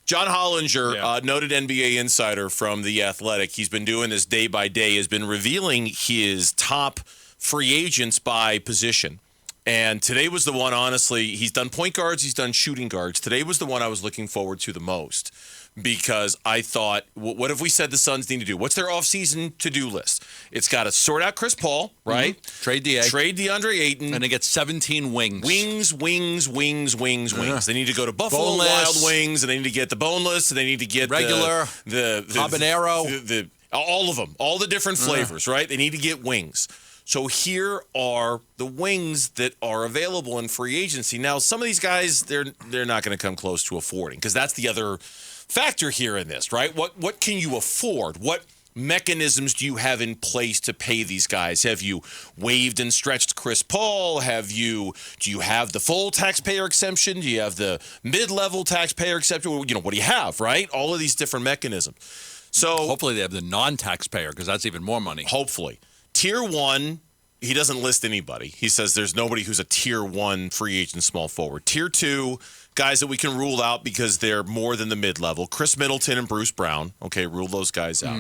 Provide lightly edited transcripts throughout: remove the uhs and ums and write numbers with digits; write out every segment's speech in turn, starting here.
John Hollinger, noted NBA insider from The Athletic, he's been doing this day by day, has been revealing his top free agents by position. And today was the one, honestly, he's done point guards, he's done shooting guards. Today was the one I was looking forward to the most because I thought, what have we said the Suns need to do? What's their offseason to-do list? It's got to sort out Chris Paul, right? Mm-hmm. Trade DA. Trade DeAndre Ayton. And they get 17 wings. Wings. They need to go to Buffalo Boneless. Wild Wings, and they need to get the boneless, and they need to get regular, the habanero. All of them, all the different flavors, right? They need to get wings. So here are the wings that are available in free agency. Now, some of these guys, they're not going to come close to affording because that's the other factor here in this, right? What can you afford? What mechanisms do you have in place to pay these guys? Have you waived and stretched Chris Paul? Do you have the full taxpayer exemption? Do you have the mid-level taxpayer exemption? What do you have, right? All of these different mechanisms. So hopefully they have the non-taxpayer because that's even more money. Hopefully. Tier 1, he doesn't list anybody. He says there's nobody who's a Tier 1 free agent small forward. Tier 2, guys that we can rule out because they're more than the mid-level. Chris Middleton and Bruce Brown. Okay, rule those guys out.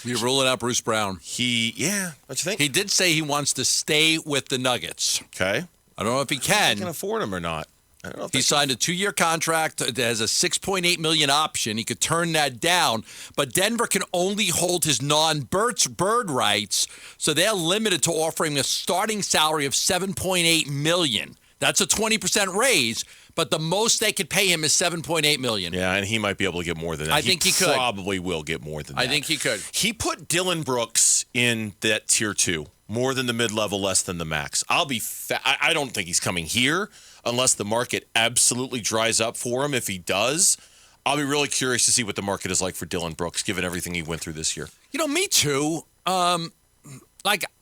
You're ruling out Bruce Brown. What you think? He did say he wants to stay with the Nuggets. Okay. I don't know if he I can. can afford him or not. I don't know if he signed a 2-year contract that has a $6.8 million option. He could turn that down, but Denver can only hold his non-bird rights, so they're limited to offering a starting salary of $7.8 million. That's a 20% raise, but the most they could pay him is $7.8 million. Yeah, and he might be able to get more than that. I think he could. Probably will get more than that. I think he could. He put Dylan Brooks in that Tier 2, more than the mid-level, less than the max. I don't think he's coming here unless the market absolutely dries up for him. If he does, I'll be really curious to see what the market is like for Dylan Brooks, given everything he went through this year. Me too.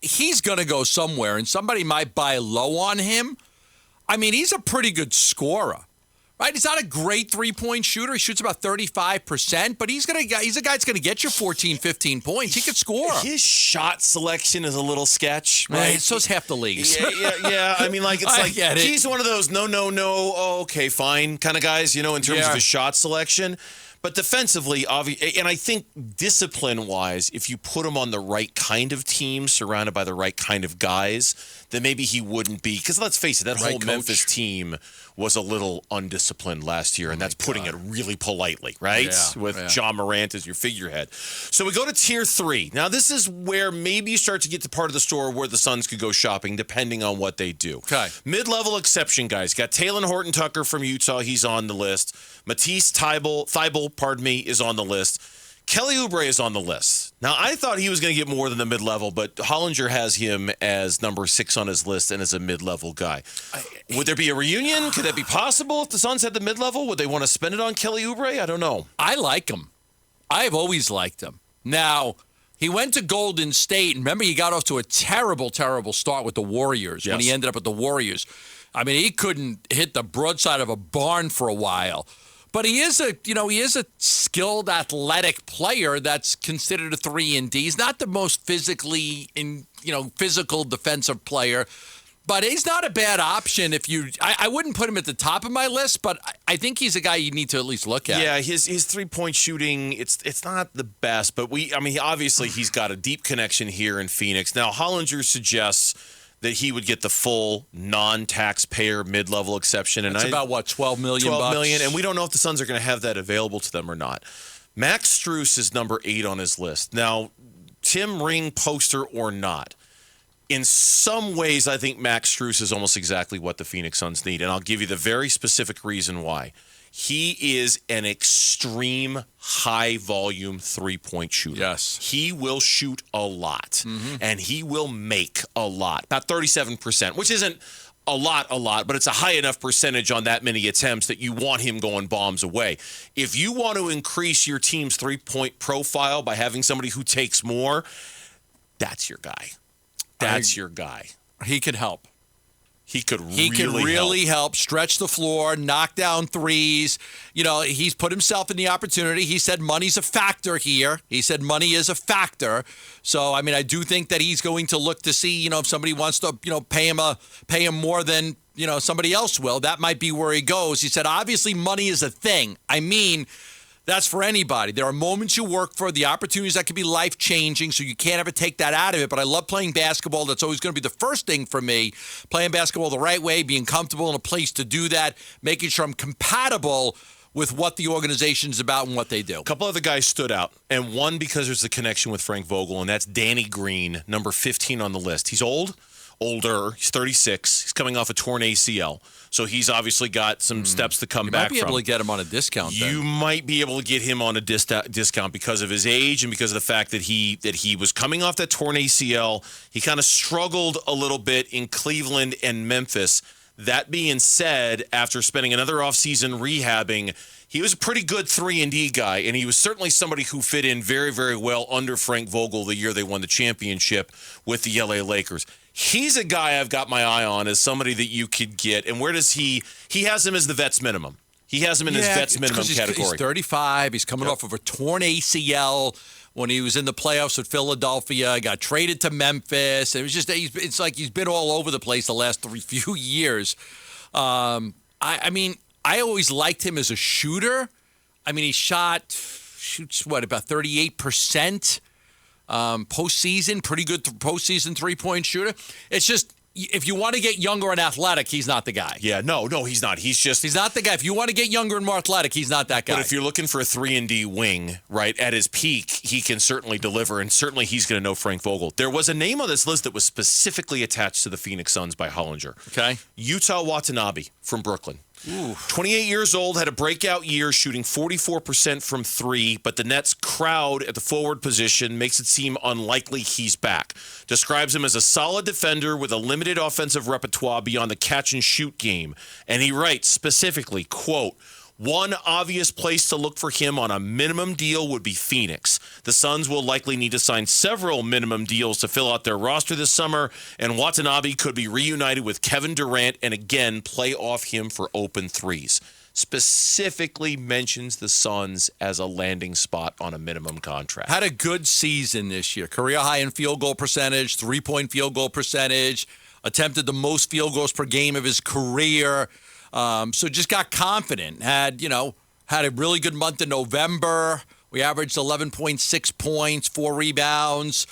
He's going to go somewhere, and somebody might buy low on him. I mean, he's a pretty good scorer, right? He's not a great three-point shooter. He shoots about 35%, but he's a guy that's going to get you 14, 15 points. He could score. His shot selection is a little sketch, right? So's half the leagues. Yeah. I mean, he's one of those no, okay, fine kind of guys, in terms of his shot selection. But defensively, and I think discipline-wise, if you put him on the right kind of team, surrounded by the right kind of guys, then maybe he wouldn't be. Because let's face it, that whole Memphis team was a little undisciplined last year, and that's putting it really politely, right? Yeah, With Ja Morant as your figurehead. So we go to Tier 3. Now, this is where maybe you start to get to part of the store where the Suns could go shopping, depending on what they do. Okay. Mid-level exception, guys. Got Talen Horton-Tucker from Utah. He's on the list. Matisse Thybulle, is on the list. Kelly Oubre is on the list. Now, I thought he was going to get more than the mid-level, but Hollinger has him as number 6 on his list and as a mid-level guy. Would there be a reunion? Could that be possible if the Suns had the mid-level? Would they want to spend it on Kelly Oubre? I don't know. I like him. I've always liked him. Now, he went to Golden State, and remember he got off to a terrible, terrible start with the Warriors when he ended up with the Warriors. I mean, he couldn't hit the broadside of a barn for a while. But he is a skilled, athletic player that's considered a 3-and-D. He's not the most physical defensive player, but he's not a bad option. I wouldn't put him at the top of my list, but I think he's a guy you need to at least look at. Yeah, his 3-point shooting, it's not the best, but obviously he's got a deep connection here in Phoenix. Now, Hollinger suggests that he would get the full non-taxpayer mid-level exception. And that's about, what, $12 million? $12 million, and we don't know if the Suns are going to have that available to them or not. Max Strus is number 8 on his list. Now, Tim Ring poster or not, in some ways I think Max Strus is almost exactly what the Phoenix Suns need, and I'll give you the very specific reason why. He is an extreme high-volume 3-point shooter. Yes. He will shoot a lot, and he will make a lot. About 37%, which isn't a lot, but it's a high enough percentage on that many attempts that you want him going bombs away. If you want to increase your team's 3-point profile by having somebody who takes more, that's your guy. That's your guy. He could help. He could really help stretch the floor, knock down threes. He's put himself in the opportunity. He said money's a factor here. He said money is a factor. So, I do think that he's going to look to see, if somebody wants to, pay him more than, somebody else will. That might be where he goes. He said, obviously, money is a thing. That's for anybody. There are moments you work for, the opportunities that can be life-changing, so you can't ever take that out of it. But I love playing basketball. That's always going to be the first thing for me. Playing basketball the right way, being comfortable in a place to do that, making sure I'm compatible with what the organization's about and what they do. A couple other guys stood out, and one because there's a connection with Frank Vogel, and that's Danny Green, number 15 on the list. He's older. He's 36. He's coming off a torn ACL. So he's obviously got some steps to come back from. You might be able to get him on a discount then. You might be able to get him on a discount because of his age and because of the fact that he was coming off that torn ACL. He kind of struggled a little bit in Cleveland and Memphis. That being said, after spending another offseason rehabbing, he was a pretty good 3-and-D guy, and he was certainly somebody who fit in very, very well under Frank Vogel the year they won the championship with the LA Lakers. He's a guy I've got my eye on as somebody that you could get. And where does he has him as the vets minimum. He has him in his vets minimum category. He's 35. He's coming off of a torn ACL when he was in the playoffs with Philadelphia. Got traded to Memphis. It was just it's like he's been all over the place the last few years. I mean, I always liked him as a shooter. I mean, he shoots about 38%. Postseason, pretty good postseason three-point shooter. It's just, if you want to get younger and athletic, he's not the guy. Yeah, no, he's not. He's not the guy. If you want to get younger and more athletic, he's not that guy. But if you're looking for a 3-and-D wing, right, at his peak, he can certainly deliver, and certainly he's going to know Frank Vogel. There was a name on this list that was specifically attached to the Phoenix Suns by Hollinger. Okay. Yuta Watanabe from Brooklyn. Ooh. 28 years old, had a breakout year shooting 44% from three, but the Nets crowd at the forward position makes it seem unlikely he's back. Describes him as a solid defender with a limited offensive repertoire beyond the catch-and-shoot game. And he writes specifically, quote, one obvious place to look for him on a minimum deal would be Phoenix. The Suns will likely need to sign several minimum deals to fill out their roster this summer, and Watanabe could be reunited with Kevin Durant and again play off him for open threes. Specifically mentions the Suns as a landing spot on a minimum contract. Had a good season this year. Career high in field goal percentage, three-point field goal percentage, attempted the most field goals per game of his career. So just got confident. Had a really good month in November. We averaged 11.6 points, 4 rebounds.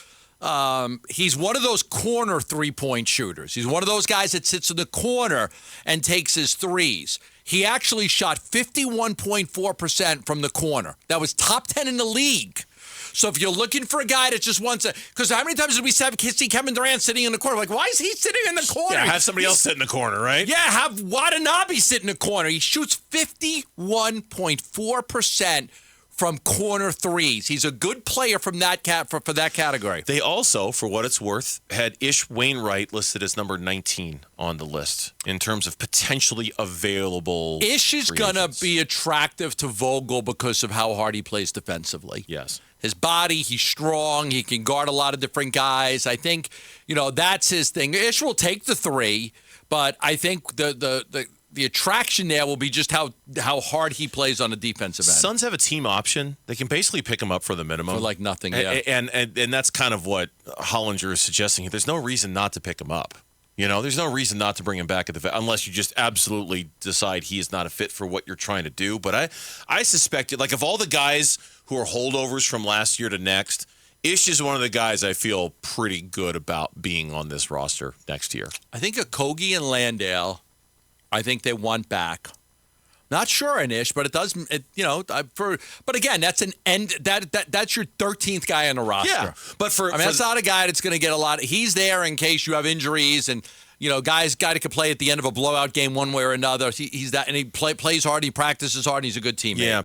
He's one of those corner three-point shooters. He's one of those guys that sits in the corner and takes his threes. He actually shot 51.4% from the corner. That was top 10 in the league. So if you're looking for a guy that just wants to, because how many times did we see Kevin Durant sitting in the corner? Like, why is he sitting in the corner? Yeah, have somebody else sit in the corner, right? Yeah, have Watanabe sit in the corner. He shoots 51.4% from corner threes. He's a good player from that for that category. They also, for what it's worth, had Ish Wainwright listed as number 19 on the list in terms of potentially available. Ish is going to be attractive to Vogel because of how hard he plays defensively. Yes. His body, he's strong. He can guard a lot of different guys. I think, that's his thing. Ish will take the three, but I think the attraction there will be just how hard he plays on the defensive end. Suns have a team option. They can basically pick him up for the minimum. For like nothing, yeah. And that's kind of what Hollinger is suggesting. There's no reason not to pick him up. There's no reason not to bring him back unless you just absolutely decide he is not a fit for what you're trying to do. But I suspect, like, of all the guys who are holdovers from last year to next, Ish is one of the guys I feel pretty good about being on this roster next year. I think Okogie and Landale, I think they want back. Not sure on Ish, but it does. But again, that's an end. That's your 13th guy on the roster. Yeah, but that's not a guy that's going to get a lot. He's there in case you have injuries and guy that can play at the end of a blowout game one way or another. He's that, and he plays hard. He practices hard. And he's a good teammate. Yeah.